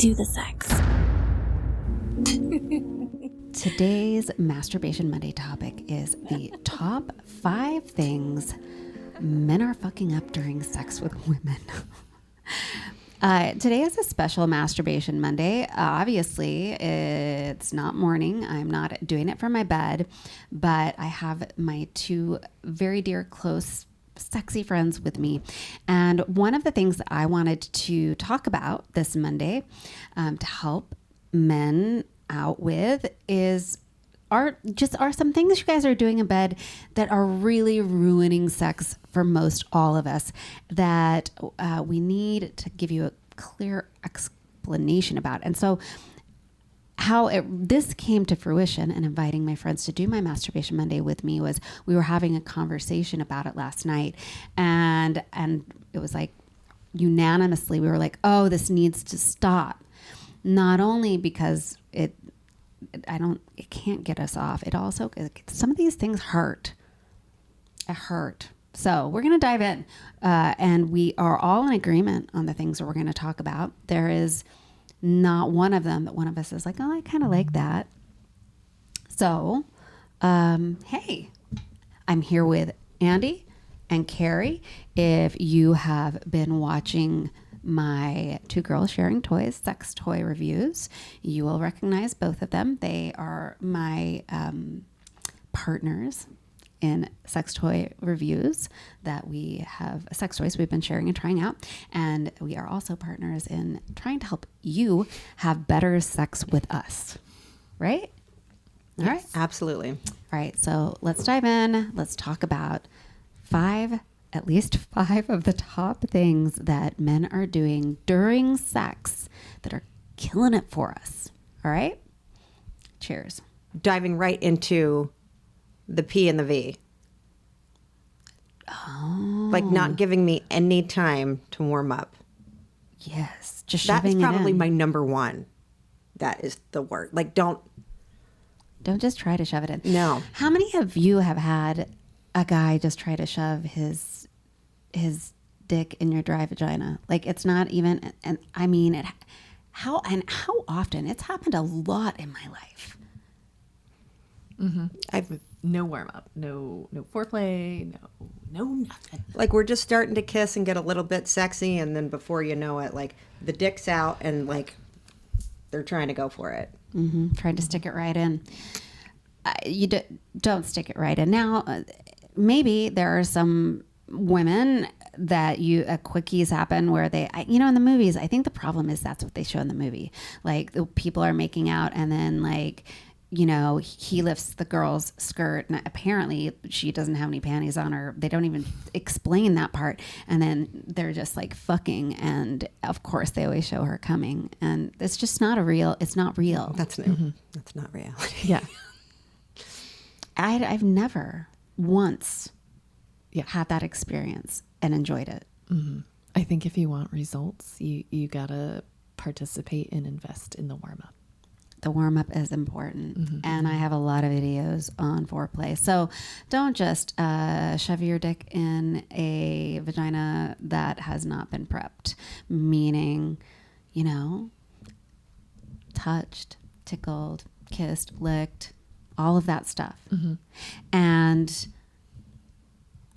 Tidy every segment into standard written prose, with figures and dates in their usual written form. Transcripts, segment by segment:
do the sex. Today's Masturbation Monday topic is the top 5 things men are fucking up during sex with women. Today is a special Masturbation Monday. Obviously, it's not morning. I'm not doing it from my bed, but I have my 2 very dear, close, sexy friends with me. And one of the things that I wanted to talk about this Monday to help men out with are some things you guys are doing in bed that are really ruining sex for most all of us that we need to give you a clear explanation about. And so how this came to fruition and inviting my friends to do my Masturbation Monday with me was we were having a conversation about it last night, and it was like unanimously we were like, oh, this needs to stop. Not only because it can't get us off. It also, some of these things hurt. It hurt. So we're going to dive in, and we are all in agreement on the things that we're going to talk about. There is not one of them that one of us is like, oh, I kind of like that. So, hey, I'm here with Andy and Carrie. If you have been watching my 2 girls sharing toys, sex toy reviews, you will recognize both of them. They are my partners in sex toy reviews that we have, sex toys we've been sharing and trying out. And we are also partners in trying to help you have better sex with us. Right? All right. Absolutely. All right. So let's dive in. Let's talk about at least 5 of the top things that men are doing during sex that are killing it for us. All right? Cheers. Diving right into the P and the V. Oh. Like not giving me any time to warm up. Yes. Just That is shoving it probably in. my number one. That is the word. Like don't just try to shove it in. No. How many of you have had a guy just try to shove his dick in your dry vagina? Like, it's not even, and I mean, how often? It's happened a lot in my life. Mm-hmm. I've no warm up, no foreplay, no nothing. Like we're just starting to kiss and get a little bit sexy, and then before you know it, like the dick's out and like they're trying to go for it. Mm-hmm. Trying to stick it right in. Don't stick it right in. Now, maybe there are some women that quickies happen where they, in the movies, I think the problem is that's what they show in the movie. Like the people are making out and then like, he lifts the girl's skirt and apparently she doesn't have any panties on her. They don't even explain that part. And then they're just like fucking. And of course they always show her coming, and it's just not it's not real. That's new. Mm-hmm. That's not reality. Yeah. I've never once had that experience and enjoyed it. Mm-hmm. I think if you want results, you gotta participate and invest in the warm-up. The warm-up is important. Mm-hmm. And I have a lot of videos on foreplay. So don't just shove your dick in a vagina that has not been prepped. Meaning, touched, tickled, kissed, licked, all of that stuff. Mm-hmm. And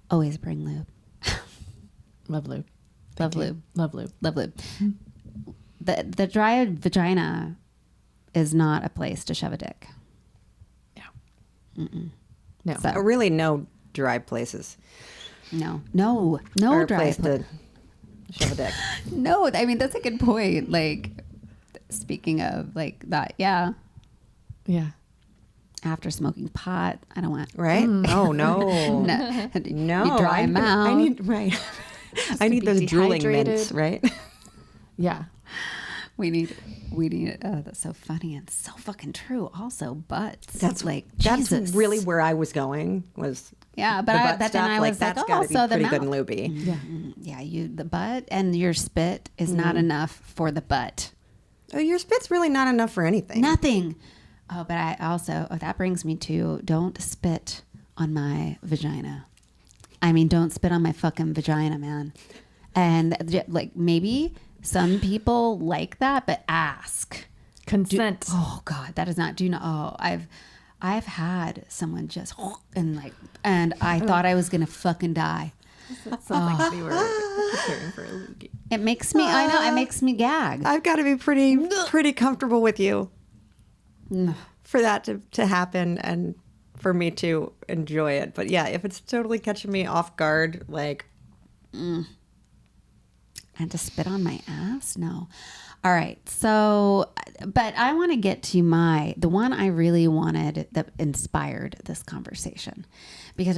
always bring lube. Love lube. Love lube. Love lube. Love lube. The dry vagina is not a place to shove a dick. No. Mm-mm. No. So, Really, no dry places. no Or a dry place to shove a dick. No, I mean, that's a good point. Like, speaking of like that, yeah. Yeah. After smoking pot, I don't want. Right? Oh no. No. No. You dry them out. I need I need be those drooling dehydrated. mints, right? Yeah. We need that's so funny and so fucking true also, butts. That's Jesus. That's really where I was going was Yeah, the butt but stuff. then I was like, that's oh, gotta be so the pretty mouth. good and lubey. Yeah. Yeah, the butt and your spit is not enough for the butt. Oh, your spit's really not enough for anything. Nothing. Oh, but I also, that brings me to don't spit on my vagina. I mean, don't spit on my fucking vagina, man. And like maybe Some people like that, but ask. Consent. Oh God, that is not. Do you know? Oh, I've had someone just and I thought I was gonna fucking die. That sounds like they were preparing for a loogie. It makes me. I know. It makes me gag. I've got to be pretty comfortable with you for that to happen and for me to enjoy it. But yeah, if it's totally catching me off guard, like, And to spit on my ass? No. All right. So, but I want to get to the one I really wanted that inspired this conversation because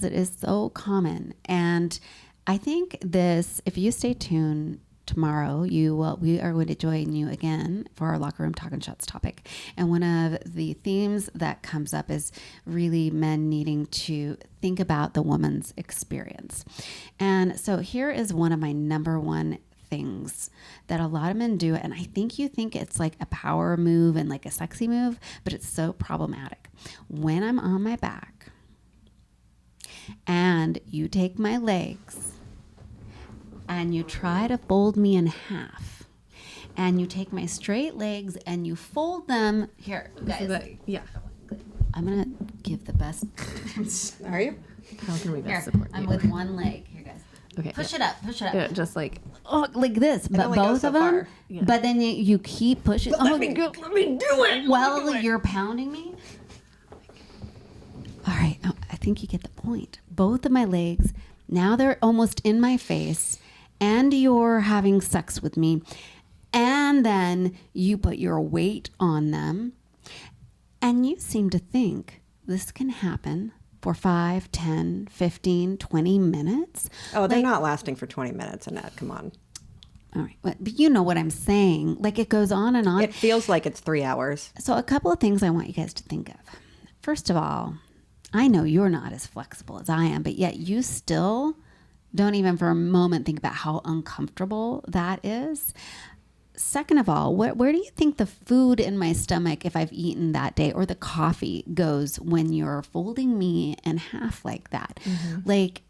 it is so common. And I think if you stay tuned tomorrow, we are going to join you again for our Locker Room Talking Shots topic. And one of the themes that comes up is really men needing to think about the woman's experience. And so here is one of my number one things that a lot of men do. And I think you think it's like a power move and like a sexy move, but it's so problematic. When I'm on my back and you take my legs and you try to fold me in half, and you take my straight legs and you fold them here, guys. Yeah. I'm gonna give the best. are you? How can we Here, best support I'm you? with one leg. Here, guys. Okay. Push it up. Push it up. Yeah, just like Oh, like this, but only goes both so of them. far. Yeah. But then you keep pushing. Let me do it. Well, you're pounding me. All right, I think you get the point. Both of my legs, now they're almost in my face, and you're having sex with me, and then you put your weight on them, and you seem to think this can happen for 5, 10, 15, 20 minutes. Oh, they're not lasting for 20 minutes, Annette. Come on. All right, but you know what I'm saying. Like it goes on and on. It feels like it's 3 hours. So a couple of things I want you guys to think of. First of all, I know you're not as flexible as I am, but yet you still don't even for a moment think about how uncomfortable that is. Second of all, where do you think the food in my stomach, if I've eaten that day, or the coffee goes when you're folding me in half like that? Like,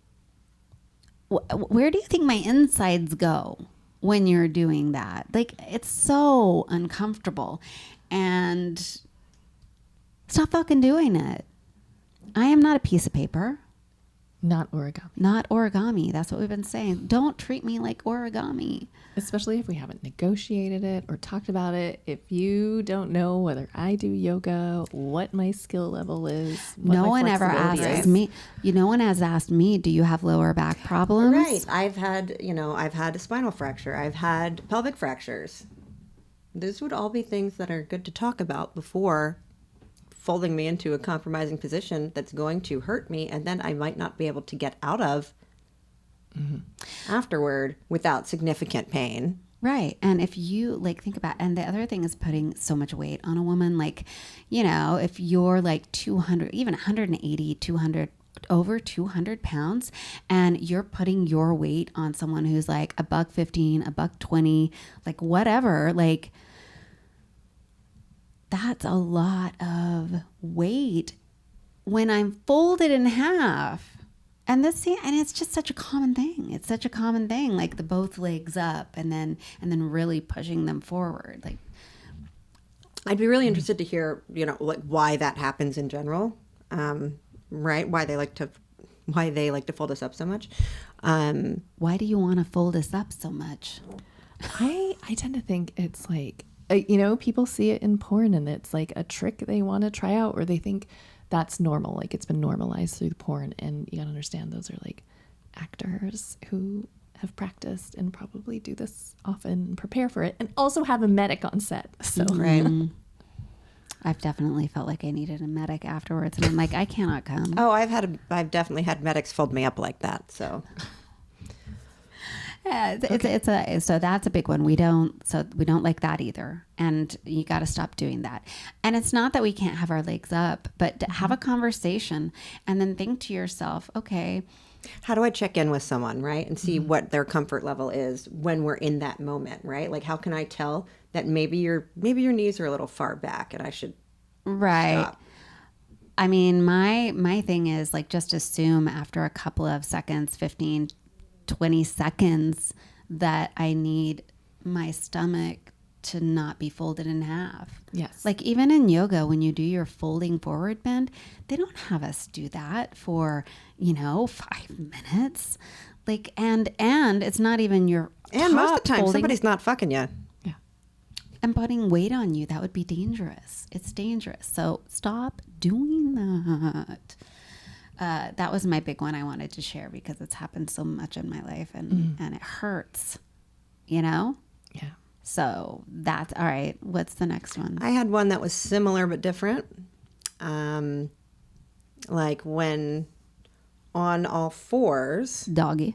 where do you think my insides go when you're doing that? Like, it's so uncomfortable. And stop fucking doing it. I am not a piece of paper. not origami. Not origami. That's what we've been saying. Don't treat me like origami. Especially if we haven't negotiated it or talked about it. If you don't know whether I do yoga, what my skill level is, what No my one ever flexibility asks is. me. No one has asked me, do you have lower back problems? Right. I've had a spinal fracture. I've had pelvic fractures. Those would all be things that are good to talk about before folding me into a compromising position that's going to hurt me, and then I might not be able to get out of afterward without significant pain. Right. And if you think about, and the other thing is putting so much weight on a woman, if you're 200, even 180, 200, over 200 pounds, and you're putting your weight on someone who's $115, $120, whatever, that's a lot of weight when I'm folded in half. And it's just such a common thing. It's such a common thing, the both legs up and then really pushing them forward. I'd be really interested to hear, why that happens in general, right? Why they like to fold us up so much. Why do you want to fold us up so much? I tend to think it's people see it in porn and it's a trick they want to try out, or they think that's normal. It's been normalized through the porn. And you gotta understand those are actors who have practiced and probably do this often and prepare for it, and also have a medic on set. So Right. I've definitely felt like I needed a medic afterwards, and I'm I cannot come. Oh, I've definitely had medics fold me up like that. So Yeah, so that's a big one. We don't like that either, and you got to stop doing that. And it's not that we can't have our legs up, but to have a conversation and then think to yourself, okay, how do I check in with someone, right? And see what their comfort level is when we're in that moment, right? How can I tell that maybe your knees are a little far back and I should right. stop? I mean, my thing is just assume after a couple of seconds, 15, 20 seconds that I need my stomach to not be folded in half. Yes. Like even in yoga, when you do your folding forward bend, they don't have us do that for, 5 minutes. Like, and it's not even your And most of the top time, folding somebody's not fucking you. Yeah. and putting weight on you. That would be dangerous. It's dangerous. So stop doing that. That was my big one I wanted to share because it's happened so much in my life and it hurts, Yeah. So that's all right. What's the next one? I had one that was similar but different. Like when on all fours, Doggy.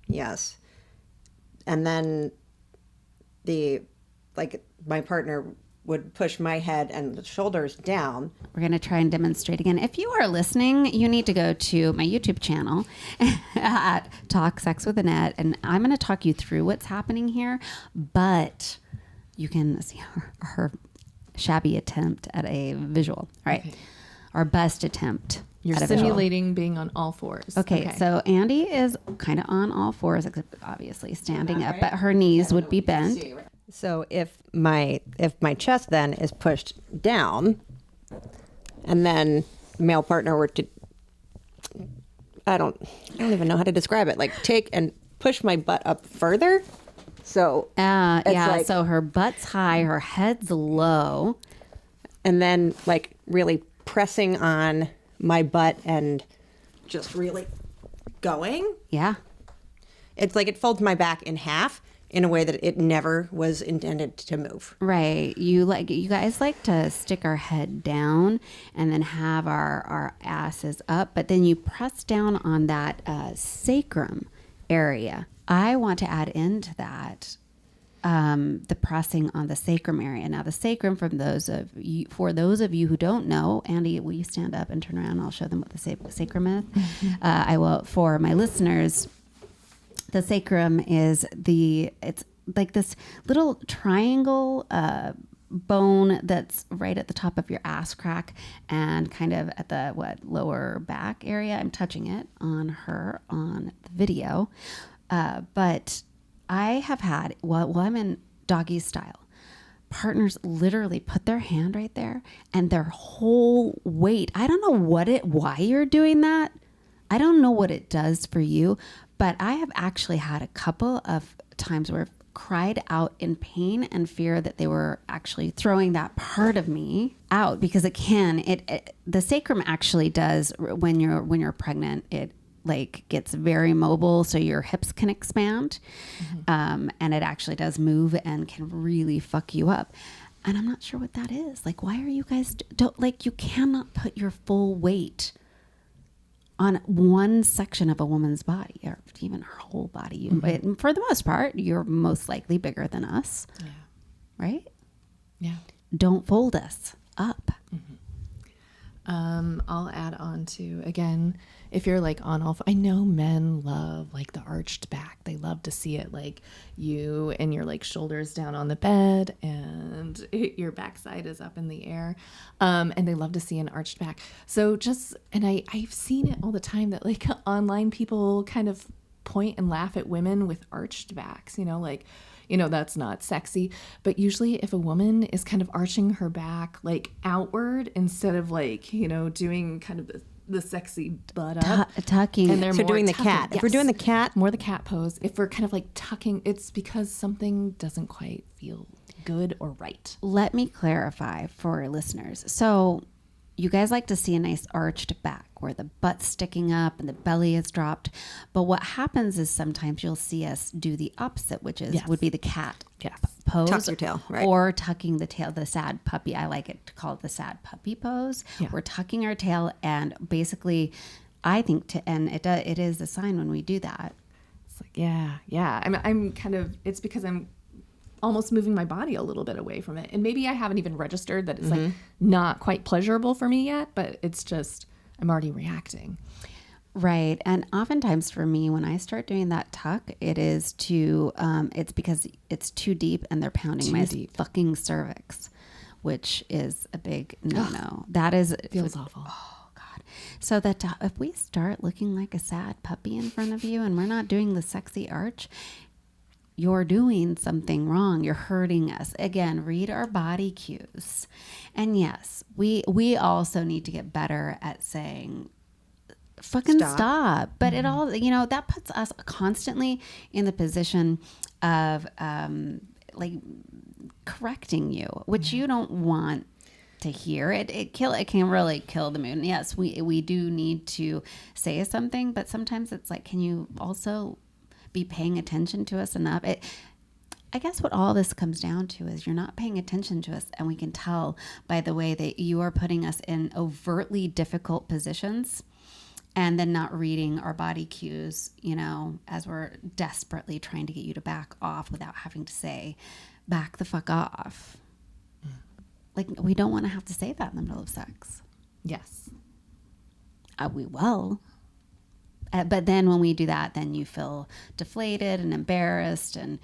yes. And then my partner would push my head and the shoulders down. We're going to try and demonstrate again. If you are listening, you need to go to my YouTube channel at Talk Sex with Annette, and I'm going to talk you through what's happening here, but you can see her shabby attempt at a visual. All right. Okay. Our best attempt. You're at a visual. simulating being on all fours. Okay, so Andy is kind of on all fours, except obviously standing up, but her knees would be bent. So if my chest then is pushed down, and then male partner were to, I don't even know how to describe it, like take and push my butt up further. So it's Yeah, like- so her butt's high, her head's low. and then like really pressing on my butt and just really going. Yeah. It's like it folds my back in half in a way that it never was intended to move. Right. You guys like to stick our head down and then have our asses up, but then you press down on that sacrum area. I want to add into that the pressing on the sacrum area. Now the sacrum, for those of you who don't know, Andy, will you stand up and turn around? I'll show them what the sacrum is. I will, for my listeners. The sacrum is it's like this little triangle bone that's right at the top of your ass crack and kind of at the lower back area. I'm touching it on her on the video. But I have had, while I'm in doggy style, partners literally put their hand right there and their whole weight. I don't know why you're doing that. I don't know what it does for you, but I have actually had a couple of times where I've cried out in pain and fear that they were actually throwing that part of me out, because the sacrum actually does, when you're pregnant, it like gets very mobile, so your hips can expand, and it actually does move and can really fuck you up. And I'm not sure what that is. Like, why are you guys you cannot put your full weight on one section of a woman's body, or even her whole body. But for the most part, you're most likely bigger than us, right? Yeah. Don't fold us up. I'll add on to, again, if you're like on all, I know men love like the arched back. They love to see it, like you and your like shoulders down on the bed and your backside is up in the air. And they love to see an arched back. So I've seen it all the time that like online people kind of point and laugh at women with arched backs, that's not sexy. But usually if a woman is kind of arching her back like outward instead of like, doing kind of the sexy butt up, Tucking. and they're So more doing the tucking. cat. If we're doing the cat, more the cat pose, if we're kind of like tucking, it's because something doesn't quite feel good or right. Let me clarify for listeners. So you guys like to see a nice arched back where the butt's sticking up and the belly is dropped. But what happens is sometimes you'll see us do the opposite, which is would be the cat pose. Tuck your tail, right. Or tucking the tail, the sad puppy. I like it to call it the sad puppy pose. Yeah. We're tucking our tail, and basically I think it is a sign when we do that. It's like, yeah. I'm kind of, it's because I'm almost moving my body a little bit away from it. And maybe I haven't even registered that it's like not quite pleasurable for me yet, but it's just, I'm already reacting. Right. And oftentimes for me, when I start doing that tuck, it's because it's too deep and they're pounding my fucking cervix, which is a big no-no. That is... Feels awful. Oh, God. So that if we start looking like a sad puppy in front of you and we're not doing the sexy arch, you're doing something wrong. You're hurting us. Again, read our body cues. And yes, we also need to get better at saying, fucking stop. But it all, that puts us constantly in the position of like correcting you, which you don't want to hear. It can really kill the mood. And yes, we do need to say something, but sometimes it's like, can you also be paying attention to us enough? I guess what all this comes down to is you're not paying attention to us, and we can tell by the way that you are putting us in overtly difficult positions and then not reading our body cues, as we're desperately trying to get you to back off without having to say, back the fuck off. Like, we don't want to have to say that in the middle of sex. Yes. We will. But then when we do that, then you feel deflated and embarrassed and,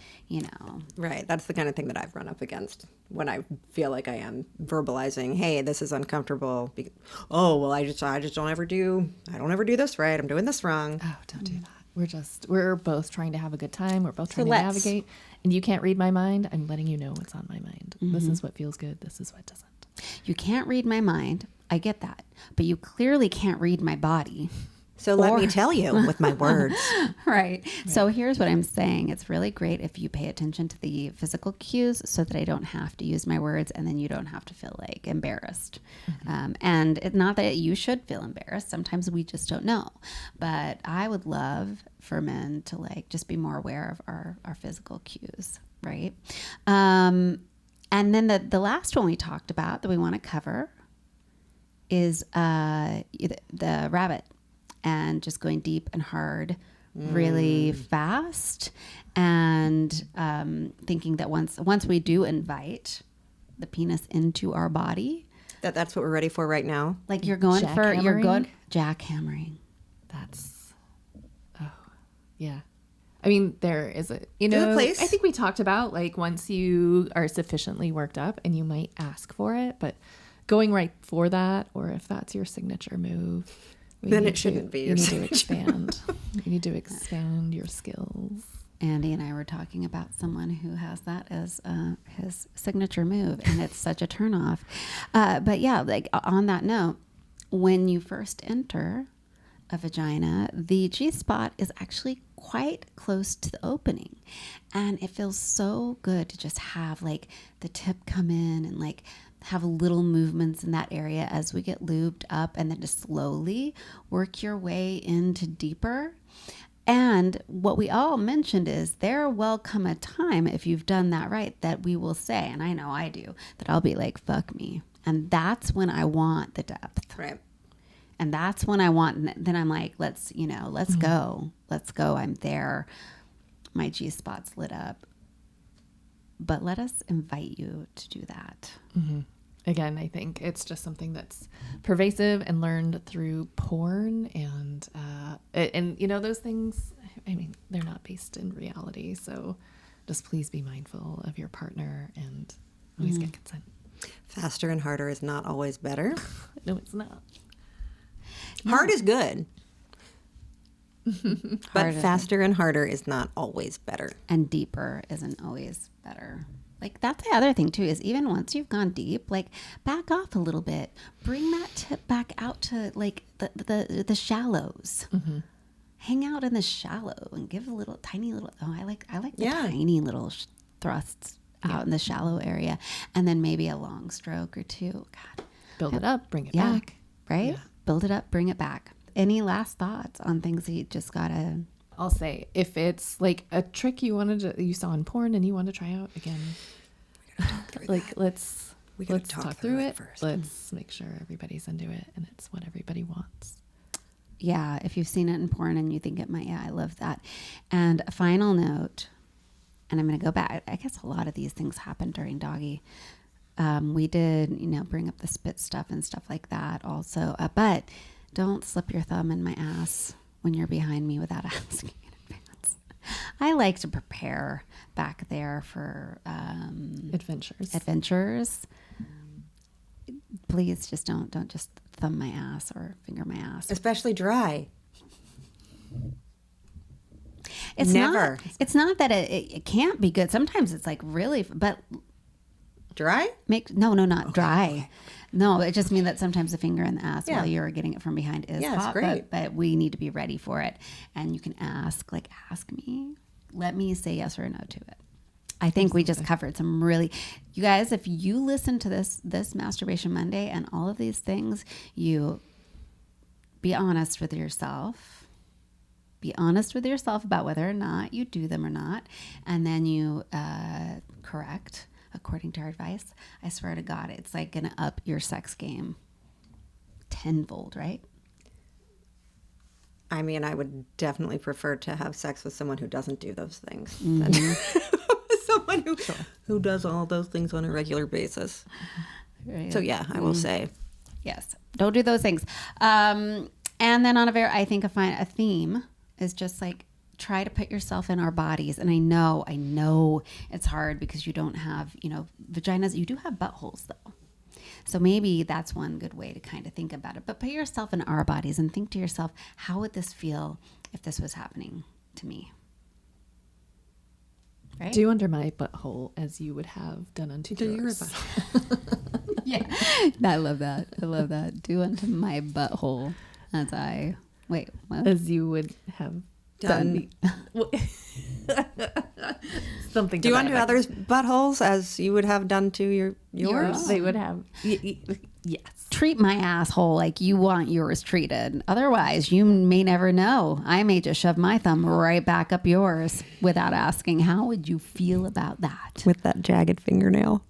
Right. That's the kind of thing that I've run up against when I feel like I am verbalizing, hey, this is uncomfortable. Oh, well, I don't ever do this right. I'm doing this wrong. Oh, don't do that. We're both trying to have a good time. We're both trying to let's. navigate. And you can't read my mind. I'm letting you know what's on my mind. This is what feels good. This is what doesn't. You can't read my mind. I get that. But you clearly can't read my body. So let me tell you with my words. Right. So here's what I'm saying. It's really great if you pay attention to the physical cues so that I don't have to use my words, and then you don't have to feel like embarrassed. And it's not that you should feel embarrassed. Sometimes we just don't know. But I would love for men to like just be more aware of our physical cues. Right. And then the last one we talked about that we want to cover is the rabbit. And just going deep and hard really fast, and thinking that once we do invite the penis into our body, That's what we're ready for right now. like you're going Jackhammering? jackhammering. Yeah. I mean, there is a, place. I think we talked about like once you are sufficiently worked up and you might ask for it, but going right for that, or if that's your signature move, Then it shouldn't be your signature. You need to expand your skills. Andy and I were talking about someone who has that as his signature move, and it's such a turnoff. But yeah, like on that note, when you first enter a vagina, the G-spot is actually quite close to the opening, and it feels so good to just have like the tip come in and like have little movements in that area as we get lubed up, and then just slowly work your way into deeper. And what we all mentioned is there will come a time, if you've done that right, that we will say, and I know I do, that I'll be like, fuck me. And that's when I want the depth. Right. And that's when I want, then I'm like, let's go. Let's go. I'm there. My G-spot's lit up. But let us invite you to do that. Mm-hmm. Again, I think it's just something that's pervasive and learned through porn, and those things, I mean, they're not based in reality. So just please be mindful of your partner and always get consent. Faster and harder is not always better. No, it's not. Hard is good. But Hard is faster and harder is not always better. And deeper isn't always better. Like that's the other thing too, is even once you've gone deep, like back off a little bit, bring that tip back out to like the shallows. Mm-hmm. Hang out in the shallow and give a little tiny little. Oh, I like the tiny little thrusts out in the shallow area, and then maybe a long stroke or two. God, build it up, bring it back. Right? Yeah. Build it up, bring it back. Any last thoughts on things that you just gotta? I'll say if it's like a trick you saw in porn and you want to try out again, let's talk through it first. Let's make sure everybody's into it and it's what everybody wants. Yeah, if you've seen it in porn and you think it might, I love that. And a final note, and I'm going to go back. I guess a lot of these things happen during doggy. We did, bring up the spit stuff and stuff like that also. But don't slip your thumb in my ass when you're behind me without asking in advance. I like to prepare back there for adventures. Please just don't just thumb my ass or finger my ass. Especially dry. It's Never. It's not that it can't be good. Sometimes it's like really, but Dry? not dry. No, it just means that sometimes the finger in the ass Yeah. while you're getting it from behind is Yeah, it's hot. great. But we need to be ready for it. And you can ask me. Let me say yes or no to it. I think we just covered some really, you guys, if you listen to this Masturbation Monday and all of these things, you be honest with yourself. Be honest with yourself about whether or not you do them or not. And then you correct according to our advice. I swear to God, it's like going to up your sex game tenfold, right? I mean, I would definitely prefer to have sex with someone who doesn't do those things Mm-hmm. than someone who does all those things on a regular basis. Right. So yeah, I will say. Yes, don't do those things. And then I think a theme is just like try to put yourself in our bodies. And I know it's hard because you don't have, vaginas. You do have buttholes though. So maybe that's one good way to kind of think about it. But put yourself in our bodies and think to yourself, how would this feel if this was happening to me? Right? Do under my butthole as you would have done unto yours. Yeah. I love that. Do unto my butthole as I... Wait, what? As you would have Done. Something. Do unto others buttholes as you would have done to yours? They would have. Yes. Treat my asshole like you want yours treated. Otherwise, you may never know. I may just shove my thumb right back up yours without asking, how would you feel about that? With that jagged fingernail.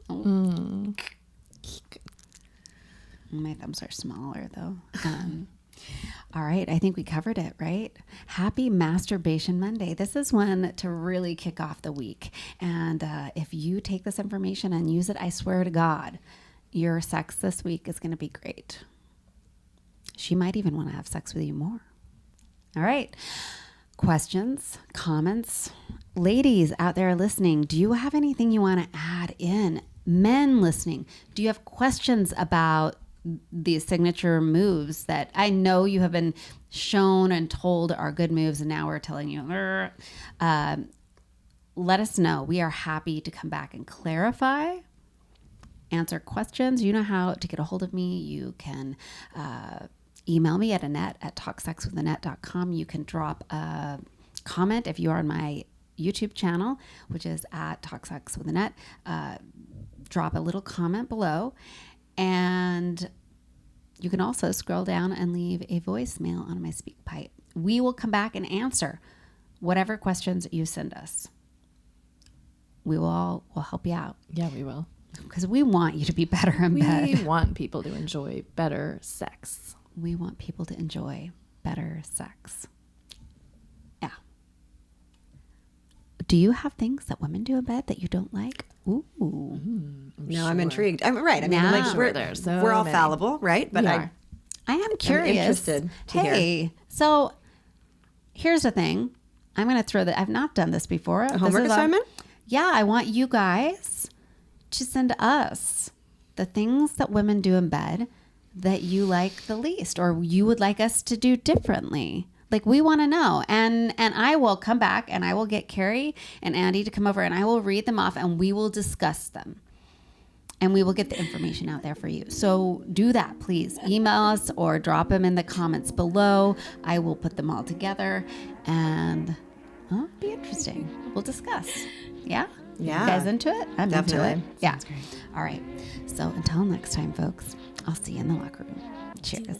My thumbs are smaller, though. All right, I think we covered it, right? Happy Masturbation Monday. This is one to really kick off the week. And if you take this information and use it, I swear to God, your sex this week is going to be great. She might even want to have sex with you more. All right. Questions, comments? Ladies out there listening, do you have anything you want to add in? Men listening, do you have questions about these signature moves that I know you have been shown and told are good moves, and now we're telling you? Let us know. We are happy to come back and clarify, answer questions. You know how to get a hold of me. You can email me at annette@talksexwithanette.com. You can drop a comment if you are on my YouTube channel, which is at talksexwithanette. Drop a little comment below. And you can also scroll down and leave a voicemail on my SpeakPipe. We will come back and answer whatever questions you send us. We'll help you out Yeah, we will. because we want you to be better in We bed. want people to enjoy better sex. We want people to enjoy better sex. Yeah. Do you have things that women do in bed that you don't like? Ooh. No, I'm intrigued. I'm right. I mean, Now- like, I'm sure there's so we're all many. fallible, right? But We I are. I am curious. interested to hear. Hey, so here's the thing. I'm going to throw that. I've not done this before. a homework assignment. Yeah, I want you guys to send us the things that women do in bed that you like the least, or you would like us to do differently. Like, we want to know. And I will come back and I will get Carrie and Andy to come over and I will read them off and we will discuss them. And we will get the information out there for you. So do that, please. Email us or drop them in the comments below. I will put them all together and it'll be interesting. We'll discuss. Yeah? Yeah. You guys into it? I'm Definitely. into it. Yeah. All right. So until next time, folks, I'll see you in the locker room. Cheers.